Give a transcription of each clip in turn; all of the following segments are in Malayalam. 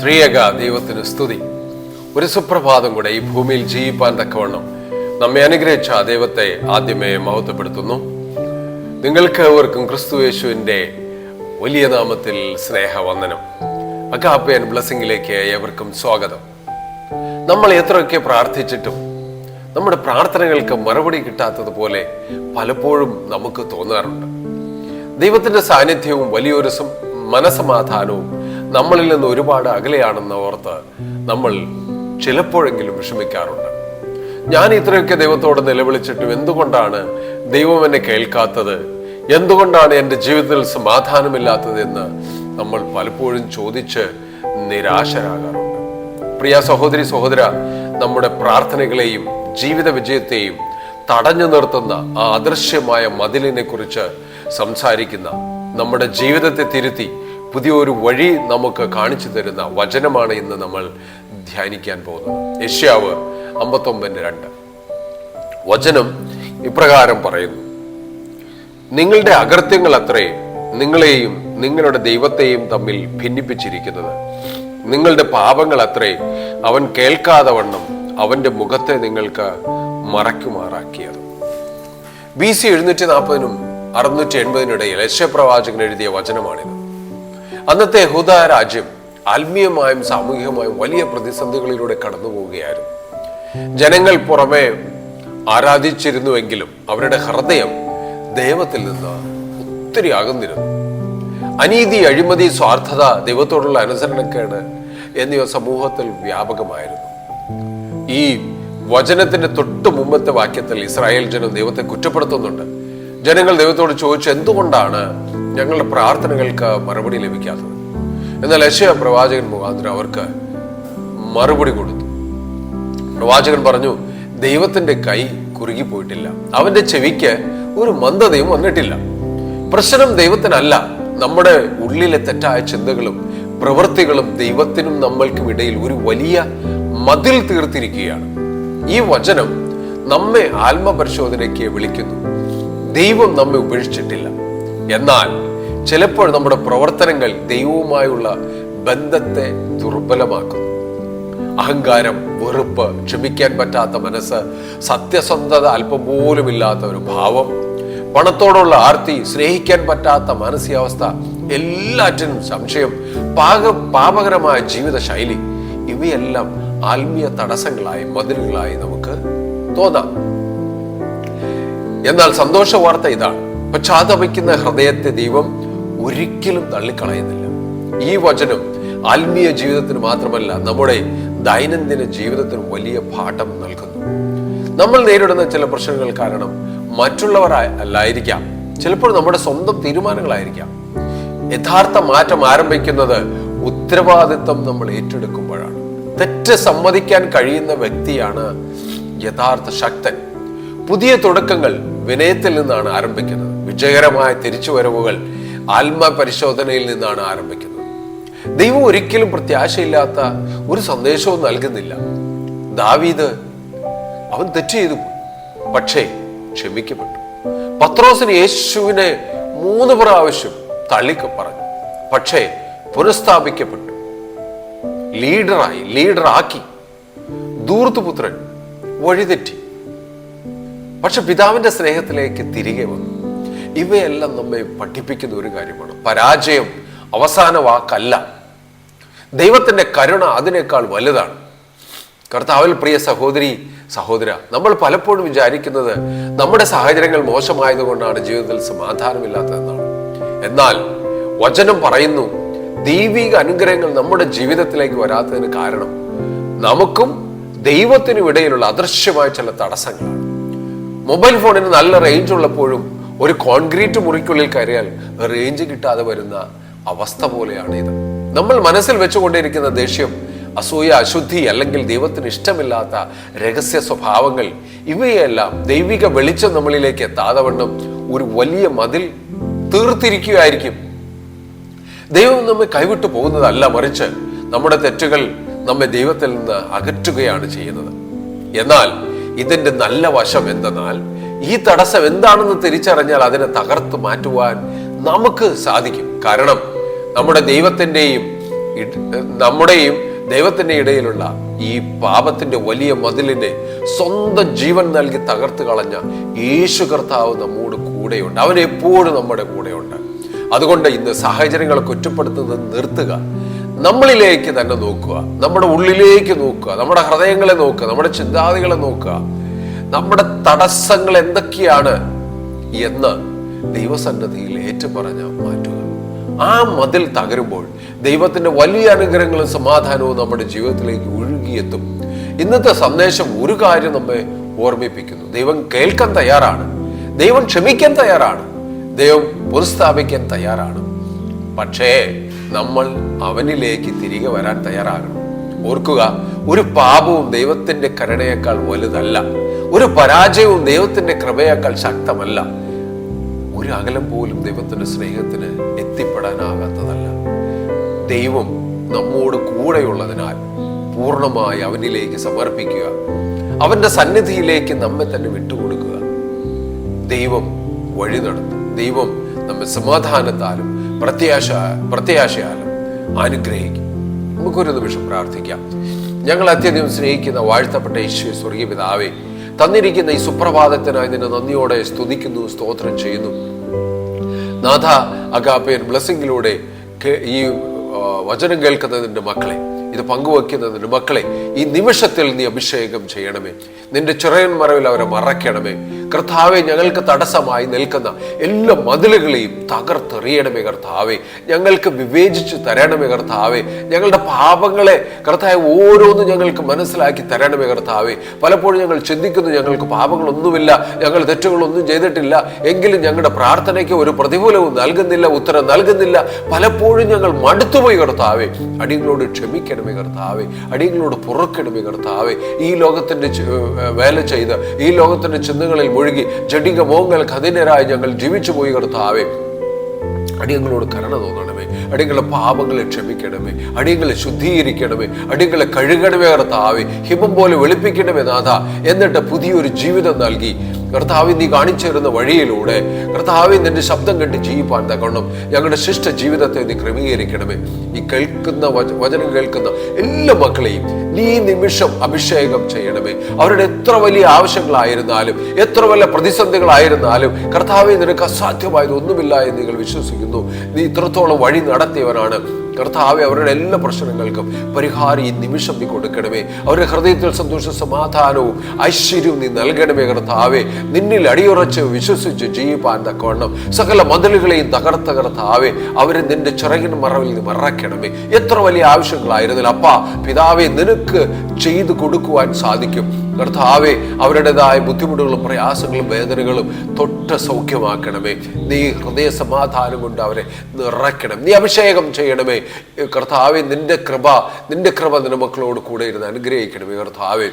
ത്രിയേക ദൈവത്തിന് സ്തുതി. ഒരു സുപ്രഭാതം കൂടെ ഈ ഭൂമിയിൽ ജീവിപ്പാൻ തക്കവണ്ണം നമ്മെ അനുഗ്രഹിച്ച ദൈവത്തെ ആദ്യമേ മഹത്വപ്പെടുത്തുന്നു. നിങ്ങൾക്ക് ഏവർക്കും ക്രിസ്തുയേശുവിൻ്റെ വലിയ നാമത്തിൽ സ്നേഹവന്ദനം. അഗാപ്പെ ആൻഡ് ബ്ലെസ്സിങ്ങിലേക്ക് ഏവർക്കും സ്വാഗതം. നമ്മൾ എത്രയൊക്കെ പ്രാർത്ഥിച്ചിട്ടും നമ്മുടെ പ്രാർത്ഥനകൾക്ക് മറുപടി കിട്ടാത്തതുപോലെ പലപ്പോഴും നമുക്ക് തോന്നാറുണ്ട്. ദൈവത്തിന്റെ സാന്നിധ്യവും വലിയൊരു മനസമാധാനവും നമ്മളിൽ നിന്ന് ഒരുപാട് അകലെയാണെന്ന് ഓർത്ത് നമ്മൾ ചിലപ്പോഴെങ്കിലും വിഷമിക്കാറുണ്ട്. ഞാൻ ഇത്രയൊക്കെ ദൈവത്തോട് നിലവിളിച്ചിട്ടും എന്തുകൊണ്ടാണ് ദൈവം എന്നെ കേൾക്കാത്തത്, എന്തുകൊണ്ടാണ് എൻ്റെ ജീവിതത്തിൽ സമാധാനമില്ലാത്തത് എന്ന് നമ്മൾ പലപ്പോഴും ചോദിച്ച് നിരാശരാകാറുണ്ട്. പ്രിയ സഹോദരി സഹോദര, നമ്മുടെ പ്രാർത്ഥനകളെയും ജീവിത വിജയത്തെയും തടഞ്ഞു നിർത്തുന്ന ആ അദൃശ്യമായ മതിലിനെ കുറിച്ച് സംസാരിക്കുന്ന, നമ്മുടെ ജീവിതത്തെ തിരുത്തി പുതിയൊരു വഴി നമുക്ക് കാണിച്ചു തരുന്ന വചനമാണ് ഇന്ന് നമ്മൾ ധ്യാനിക്കാൻ പോകുന്നത്. യെശയ്യാവ് 59:2 വചനം ഇപ്രകാരം പറയുന്നു: നിങ്ങളുടെ അകൃത്യങ്ങൾ അത്രേ നിങ്ങളെയും നിങ്ങളുടെ ദൈവത്തെയും തമ്മിൽ ഭിന്നിപ്പിച്ചിരിക്കുന്നത്. നിങ്ങളുടെ പാപങ്ങൾ അത്രേ അവൻ കേൾക്കാതെ വണ്ണം അവന്റെ മുഖത്തെ നിങ്ങൾക്ക് മറയ്ക്കുമാറാക്കിയത്. BC 740-നും 680-നിടയിൽ യെശയ്യാപ്രവാചകൻ എഴുതിയ വചനമാണിത്. അന്നത്തെ യഹൂദ രാജ്യം ആത്മീയമായും സാമൂഹികമായും വലിയ പ്രതിസന്ധികളിലൂടെ കടന്നു പോവുകയായിരുന്നു. ജനങ്ങൾ പുറമെ ആരാധിച്ചിരുന്നുവെങ്കിലും അവരുടെ ഹൃദയം ദൈവത്തിൽ നിന്ന് ഒത്തിരി അകന്നിരുന്നു. അനീതി, അഴിമതി, സ്വാർത്ഥത, ദൈവത്തോടുള്ള അനുസരണക്കേട് എന്നിവ സമൂഹത്തിൽ വ്യാപകമായിരുന്നു. ഈ വചനത്തിന്റെ തൊട്ട് മുമ്പത്തെ വാക്യത്തിൽ ഇസ്രായേൽ ജനം ദൈവത്തെ കുറ്റപ്പെടുത്തുന്നുണ്ട്. ജനങ്ങൾ ദൈവത്തോട് ചോദിച്ചു, എന്തുകൊണ്ടാണ് ഞങ്ങളുടെ പ്രാർത്ഥനകൾക്ക് മറുപടി ലഭിക്കാത്തത്? എന്നാൽ യെശയ്യാ പ്രവാചകൻ മുഖാന്തരം അവർക്ക് മറുപടി കൊടുത്തു. പ്രവാചകൻ പറഞ്ഞു, ദൈവത്തിന്റെ കൈ കുറുകിപ്പോയിട്ടില്ല, അവന്റെ ചെവിക്ക് ഒരു മന്ദതയും വന്നിട്ടില്ല. പ്രശ്നം ദൈവത്തിനല്ല, നമ്മുടെ ഉള്ളിലെ തെറ്റായ ചിന്തകളും പ്രവൃത്തികളും ദൈവത്തിനും നമ്മൾക്കും ഇടയിൽ ഒരു വലിയ മതിൽ തീർത്തിരിക്കുകയാണ്. ഈ വചനം നമ്മെ ആത്മപരിശോധനയ്ക്ക് വിളിക്കുന്നു. ദൈവം നമ്മെ ഉപേക്ഷിച്ചിട്ടില്ല, എന്നാൽ ചിലപ്പോൾ നമ്മുടെ പ്രവർത്തനങ്ങൾ ദൈവവുമായുള്ള ബന്ധത്തെ ദുർബലമാക്കുന്നു. അഹങ്കാരം, വെറുപ്പ്, ക്ഷമിക്കാൻ പറ്റാത്ത മനസ്സ്, സത്യസന്ധത അല്പം പോലും ഇല്ലാത്ത ഒരു ഭാവം, പണത്തോടുള്ള ആർത്തി, സ്നേഹിക്കാൻ പറ്റാത്ത മാനസികാവസ്ഥ, എല്ലാറ്റിനും സംശയം, പാപകരമായ ജീവിത ശൈലി, ഇവയെല്ലാം ആത്മീയ തടസ്സങ്ങളായി, മതിലുകളായി നമുക്ക് തോന്നാം. എന്നാൽ സന്തോഷ വാർത്ത ഇതാണ്: പശ്ചാത്തപിക്കുന്ന ഹൃദയത്തെ ദൈവം ഒരിക്കലും തള്ളിക്കളയുന്നില്ല. ഈ വചനം ആത്മീയ ജീവിതത്തിന് മാത്രമല്ല, നമ്മുടെ ദൈനംദിന ജീവിതത്തിന് വലിയ പാഠം നൽകുന്നു. നമ്മൾ നേരിടുന്ന ചില പ്രശ്നങ്ങൾ കാരണം മറ്റുള്ളവർ അല്ലായിരിക്കാം, ചിലപ്പോൾ നമ്മുടെ സ്വന്തം തീരുമാനങ്ങളായിരിക്കാം. യഥാർത്ഥ മാറ്റം ആരംഭിക്കുന്നത് ഉത്തരവാദിത്വം നമ്മൾ ഏറ്റെടുക്കുമ്പോഴാണ്. തെറ്റ് സമ്മതിക്കാൻ കഴിയുന്ന വ്യക്തിയാണ് യഥാർത്ഥ ശക്തൻ. പുതിയ തുടക്കങ്ങൾ വിനയത്തിൽ നിന്നാണ് ആരംഭിക്കുന്നത്. വിജയകരമായ തിരിച്ചുവരവുകൾ ആത്മപരിശോധനയിൽ നിന്നാണ് ആരംഭിക്കുന്നത്. ദൈവം ഒരിക്കലും പ്രത്യാശയില്ലാത്ത ഒരു സന്ദേശവും നൽകുന്നില്ല. ദാവീദ്, അവൻ തെറ്റ് ചെയ്തു, പക്ഷേ ക്ഷമിക്കപ്പെട്ടു. പത്രോസിന് യേശുവിനെ 3 പ്രാവശ്യം തള്ളിക്ക് പറഞ്ഞു, പക്ഷേ പുനഃസ്ഥാപിക്കപ്പെട്ടു. ലീഡറാക്കി. ധൂർത്തുപുത്രൻ വഴിതെറ്റി, പക്ഷെ പിതാവിന്റെ സ്നേഹത്തിലേക്ക് തിരികെ വന്നു. ഇവയെല്ലാം നമ്മെ പഠിപ്പിക്കുന്ന ഒരു കാര്യമാണ്: പരാജയം അവസാന വാക്കല്ല, ദൈവത്തിന്റെ കരുണ അതിനേക്കാൾ വലുതാണ്. കർത്താവിൽ പ്രിയ സഹോദരി സഹോദര, നമ്മൾ പലപ്പോഴും വിചാരിക്കുന്നത് നമ്മുടെ സാഹചര്യങ്ങൾ മോശമായതുകൊണ്ടാണ് ജീവിതത്തിൽ സമാധാനമില്ലാത്തതെന്നാണ്. എന്നാൽ വചനം പറയുന്നു, ദൈവിക അനുഗ്രഹങ്ങൾ നമ്മുടെ ജീവിതത്തിലേക്ക് വരാത്തതിന് കാരണം നമുക്കും ദൈവത്തിനും ഇടയിലുള്ള അദൃശ്യമായ ചില തടസ്സങ്ങളാണ്. മൊബൈൽ ഫോണിന് നല്ല റേഞ്ച് ഉള്ളപ്പോഴും ഒരു കോൺക്രീറ്റ് മുറിക്കുള്ളിൽ കയറിയാൽ റേഞ്ച് കിട്ടാതെ വരുന്ന അവസ്ഥ പോലെയാണ് ഇത്. നമ്മൾ മനസ്സിൽ വെച്ചുകൊണ്ടിരിക്കുന്ന ദേഷ്യം, അസൂയ, അശുദ്ധി, അല്ലെങ്കിൽ ദൈവത്തിന് ഇഷ്ടമില്ലാത്ത രഹസ്യ സ്വഭാവങ്ങൾ, ഇവയെല്ലാം ദൈവിക വെളിച്ചം നമ്മളിലേക്ക് എത്താതെ വണ്ണം ഒരു വലിയ മതിൽ തീർത്തിരിക്കുകയായിരിക്കും. ദൈവം നമ്മെ കൈവിട്ടു പോകുന്നതല്ല, മറിച്ച് നമ്മുടെ തെറ്റുകൾ നമ്മെ ദൈവത്തിൽ നിന്ന് അകറ്റുകയാണ് ചെയ്യുന്നത്. എന്നാൽ ഇതിന്റെ നല്ല വശം എന്തെന്നാൽ, ഈ തടസ്സം എന്താണെന്ന് തിരിച്ചറിഞ്ഞാൽ അതിനെ തകർത്ത് മാറ്റുവാൻ നമുക്ക് സാധിക്കും. കാരണം നമ്മുടെ ദൈവത്തിൻ്റെയും നമ്മുടെയും ദൈവത്തിന്റെ ഇടയിലുള്ള ഈ പാപത്തിന്റെ വലിയ മതിലിനെ സ്വന്തം ജീവൻ നൽകി തകർത്ത് കളഞ്ഞ യേശു കർത്താവ് നമ്മോട് കൂടെയുണ്ട്. അവൻ എപ്പോഴും നമ്മുടെ കൂടെയുണ്ട്. അതുകൊണ്ട് ഇന്ന് സാഹചര്യങ്ങളെ കുറ്റപ്പെടുത്തുന്നത് നിർത്തുക, നമ്മളിലേക്ക് തന്നെ നോക്കുക, നമ്മുടെ ഉള്ളിലേക്ക് നോക്കുക, നമ്മുടെ ഹൃദയങ്ങളെ നോക്കുക, നമ്മുടെ ചിന്താഗതികളെ നോക്കുക, നമ്മുടെ തടസ്സങ്ങൾ എന്തൊക്കെയാണ് എന്ന് ദൈവസന്നിധിയിൽ ഏറ്റുപറഞ്ഞ് മാറ്റുക. ആ മതിൽ തകരുമ്പോൾ ദൈവത്തിന്റെ വലിയ അനുഗ്രഹങ്ങളും സമാധാനവും നമ്മുടെ ജീവിതത്തിലേക്ക് ഒഴുകിയെത്തും. ഇന്നത്തെ സന്ദേശം ഒരു കാര്യം നമ്മെ ഓർമ്മിപ്പിക്കുന്നു: ദൈവം കേൾക്കാൻ തയ്യാറാണ്, ദൈവം ക്ഷമിക്കാൻ തയ്യാറാണ്, ദൈവം പുനഃസ്ഥാപിക്കാൻ തയ്യാറാണ്. പക്ഷേ നമ്മൾ അവനിലേക്ക് തിരികെ വരാൻ തയ്യാറാകണം. ഓർക്കുക, ഒരു പാപവും ദൈവത്തിന്റെ കരുണയേക്കാൾ വലുതല്ല, ഒരു പരാജയവും ദൈവത്തിന്റെ കൃപയേക്കാൾ ശക്തമല്ല, ഒരു അകലം പോലും ദൈവത്തിന്റെ സ്നേഹത്തിന് എത്തിപ്പെടാനാകാത്തതല്ല. ദൈവം നമ്മോട് കൂടെയുള്ളതിനാൽ പൂർണ്ണമായി അവനിലേക്ക് സമർപ്പിക്കുക, അവന്റെ സന്നിധിയിലേക്ക് നമ്മെ തന്നെ വിട്ടുകൊടുക്കുക. ദൈവം വഴി നടത്തും. ദൈവം നമ്മെ സമാധാനത്താലും പ്രത്യാശയാലും അനുഗ്രഹിക്കും. നമുക്കൊരു നിമിഷം പ്രാർത്ഥിക്കാം. ഞങ്ങൾ അത്യധികം സ്നേഹിക്കുന്ന വാഴ്ത്തപ്പെട്ട യേശുവേ, സ്വർഗീയ പിതാവേ, തന്നിരിക്കുന്ന ഈ സുപ്രഭാതത്തിനായി നിന്നെ നന്ദിയോടെ സ്തുതിക്കുന്നു, സ്തോത്രം ചെയ്യുന്നു. നാഥ, അഗാപ്പയൻ ബ്ലെസ്സിങ്ങിലൂടെ ഈ വചനം കേൾക്കുന്നതിൻ്റെ മക്കളെ, ഇത് പങ്കുവെക്കുന്നതിൻ്റെ മക്കളെ ഈ നിമിഷത്തിൽ നീ അഭിഷേകം ചെയ്യണമേ. നിന്റെ ചിറയൻ മറവിൽ അവരെ മറയ്ക്കണമേ. കർത്താവെ, ഞങ്ങൾക്ക് തടസ്സമായി നിൽക്കുന്ന എല്ലാ മതിലുകളെയും തകർത്തെറിയണമേ കർത്താവെ. ഞങ്ങൾക്ക് വിവേചിച്ച് തരണമേ കർത്താവെ. ഞങ്ങളുടെ പാപങ്ങളെ കർത്താവെ ഓരോന്നും ഞങ്ങൾക്ക് മനസ്സിലാക്കി തരണമേ കർത്താവെ. പലപ്പോഴും ഞങ്ങൾ ചിന്തിക്കുന്നു, ഞങ്ങൾക്ക് പാപങ്ങളൊന്നുമില്ല, ഞങ്ങൾ തെറ്റുകളൊന്നും ചെയ്തിട്ടില്ല, എങ്കിലും ഞങ്ങളുടെ പ്രാർത്ഥനയ്ക്ക് ഒരു പ്രതിഫലവും നൽകുന്നില്ല, ഉത്തരം നൽകുന്നില്ല. പലപ്പോഴും ഞങ്ങൾ മടുത്തുപോയി കർത്താവെ. അടിയങ്ങളോട് ക്ഷമിക്കണമേ കർത്താവെ, അടിയങ്ങളോട് പൊറുക്കണമേ കർത്താവെ. ഈ ലോകത്തിന്റെ വേല ചെയ്ത് ഈ ലോകത്തിന്റെ ചിന്തകളിൽ ഒഴുകി ജഡിക മോഹങ്ങൾക്ക് അധീനരായി ഞങ്ങൾ ജീവിച്ചു പോയി കർത്താവേ. അടിയങ്ങളോട് കരുണ തോന്നണമേ. അടിയങ്ങളുടെ പാപങ്ങളെ ക്ഷമിക്കണമേ. അടിയങ്ങളെ ശുദ്ധീകരിക്കണമേ. അടിയങ്ങളെ കഴുകണമേ കർത്താവേ. ഹിമം പോലെ വെളുപ്പിക്കണമേ നാഥ. എന്നിട്ട് പുതിയൊരു ജീവിതം നൽകി കർത്താവെ, നീ കാണിച്ചു തരുന്ന വഴിയിലൂടെ കർത്താവെ നിന്റെ ശബ്ദം കേട്ട് ജീവിപ്പാൻ തക്കണം ഞങ്ങളുടെ ശിഷ്ട ജീവിതത്തെ നീ ക്രമീകരിക്കണമേ. ഈ കേൾക്കുന്ന വചനം കേൾക്കുന്ന എല്ലാ മക്കളെയും നീ നിമിഷം അഭിഷേകം ചെയ്യണമേ. അവരുടെ എത്ര വലിയ ആവശ്യങ്ങളായിരുന്നാലും എത്ര വലിയ പ്രതിസന്ധികളായിരുന്നാലും കർത്താവെ, നിനക്ക് അസാധ്യമായത് ഒന്നുമില്ല എന്ന് നിങ്ങൾ വിശ്വസിക്കുന്നു. നീ ഇത്രത്തോളം വഴി നടത്തിയവനാണ് കർത്താവെ. അവരുടെ എല്ലാ പ്രശ്നങ്ങൾക്കും പരിഹാരം ഈ നിമിഷം നീ കൊടുക്കണമേ. അവരുടെ ഹൃദയത്തിൽ സന്തോഷ സമാധാനവും ഐശ്വര്യവും നീ നൽകണമേ കർത്താവെ. നിന്നിൽ അടിയുറച്ച് വിശ്വസിച്ച് ജീവിപ്പാൻ തക്കവണ്ണം സകല മതിലുകളെയും തകർത്ത കർത്താവെ, അവരെ നിന്റെ ചിറകിൻ മറവിൽ നീ മറയ്ക്കണമേ. എത്ര വലിയ ആവശ്യങ്ങളായിരുന്നില്ല അപ്പാ പിതാവെ, നിനക്ക് ചെയ്തു കൊടുക്കുവാൻ സാധിക്കും കർത്താവെ. അവരുടേതായ ബുദ്ധിമുട്ടുകളും പ്രയാസങ്ങളും വേദനകളും തൊട്ട് സൗഖ്യമാക്കണമേ. നീ ഹൃദയ സമാധാനം കൊണ്ട് അവരെ നിറയ്ക്കണം. നീ അഭിഷേകം ചെയ്യണമേ കർത്താവെ. നിന്റെ കൃപ നിന്റെ മക്കളോട് കൂടെ ഇരുന്ന് അനുഗ്രഹിക്കണമേ കർത്താവെ.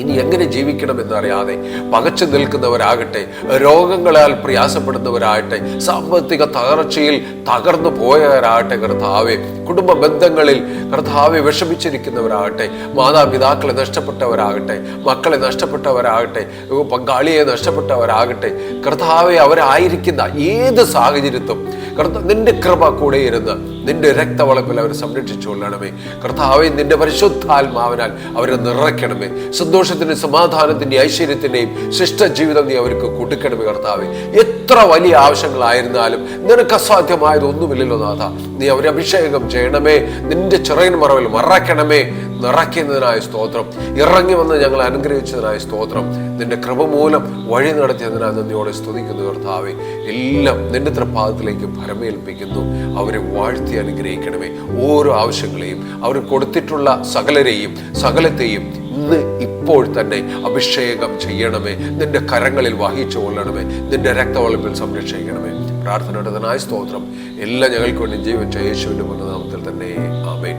ഇനി എങ്ങനെ ജീവിക്കണമെന്നറിയാതെ പകച്ചു നിൽക്കുന്നവരാകട്ടെ, രോഗങ്ങളാൽ പ്രയാസപ്പെടുന്നവരാകട്ടെ, സാമ്പത്തിക തകർച്ചയിൽ തകർന്നു പോയവരാകട്ടെ കർത്താവെ, കുടുംബ ബന്ധങ്ങളിൽ കർത്താവെ വിഷമിച്ചിരിക്കുന്നവരാകട്ടെ, മാതാപിതാക്കളെ നഷ്ടപ്പെട്ടവരാകട്ടെ, മക്കളെ നഷ്ടപ്പെട്ടവരാകട്ടെ, പങ്കാളിയെ നഷ്ടപ്പെട്ടവരാകട്ടെ കർത്താവെ, അവരായിരിക്കുന്ന ഏത് സാഹചര്യത്തും നിന്റെ കൃപ കൂടെ ഇരുന്ന് നിന്റെ രക്തവളപ്പിൽ അവരെ സംരക്ഷിച്ചുകൊള്ളണമേ കർത്താവെ. നിന്റെ പരിശുദ്ധാത്മാവിനാൽ അവരെ നിറയ്ക്കണമേ. സന്തോഷത്തിന്റെയും സമാധാനത്തിന്റെയും ഐശ്വര്യത്തിന്റെയും ശിഷ്ട ജീവിതം നീ അവർക്ക് കൊടുക്കണമേ കർത്താവെ. എത്ര വലിയ ആവശ്യങ്ങളായിരുന്നാലും നിനക്ക് അസാധ്യമായതൊന്നുമില്ലല്ലോ നാഥ. നീ അവരെ അഭിഷേകം ചെയ്യണമേ. നിന്റെ ചിറകിൻ മറവിൽ മറയ്ക്കണമേ. നിറയ്ക്കുന്നതിനായ സ്തോത്രം. ഇറങ്ങി വന്ന് ഞങ്ങളെ അനുഗ്രഹിച്ചതിനായ സ്തോത്രം. നിന്റെ കൃപ മൂലം വഴി നടത്തിയതിനായി നന്ദിയോടെ സ്തുതിക്കുന്നു കർത്താവെ. എല്ലാം നിന്റെ തൃപ്പാദത്തിലേക്ക് ഭരമേൽപ്പിക്കുന്നു. അവരെ വാഴ്ത്തി അനുഗ്രഹിക്കണമേ. ഓരോ ആവശ്യങ്ങളെയും അവർ കൊടുത്തിട്ടുള്ള സകലത്തെയും ഇന്ന് ഇപ്പോൾ തന്നെ അഭിഷേകം ചെയ്യണമേ. നിന്റെ കരങ്ങളിൽ വഹിച്ചു കൊള്ളണമേ. നിന്റെ രക്തവളപ്പിൽ സംരക്ഷിക്കണമേ. പ്രാർത്ഥനയുടേതിനായ സ്തോത്രം. എല്ലാം ഞങ്ങൾക്ക് വേണ്ടി ജീവിച്ച യേശുവിന്റെ നാമത്തിൽ തന്നെ ആമേൻ.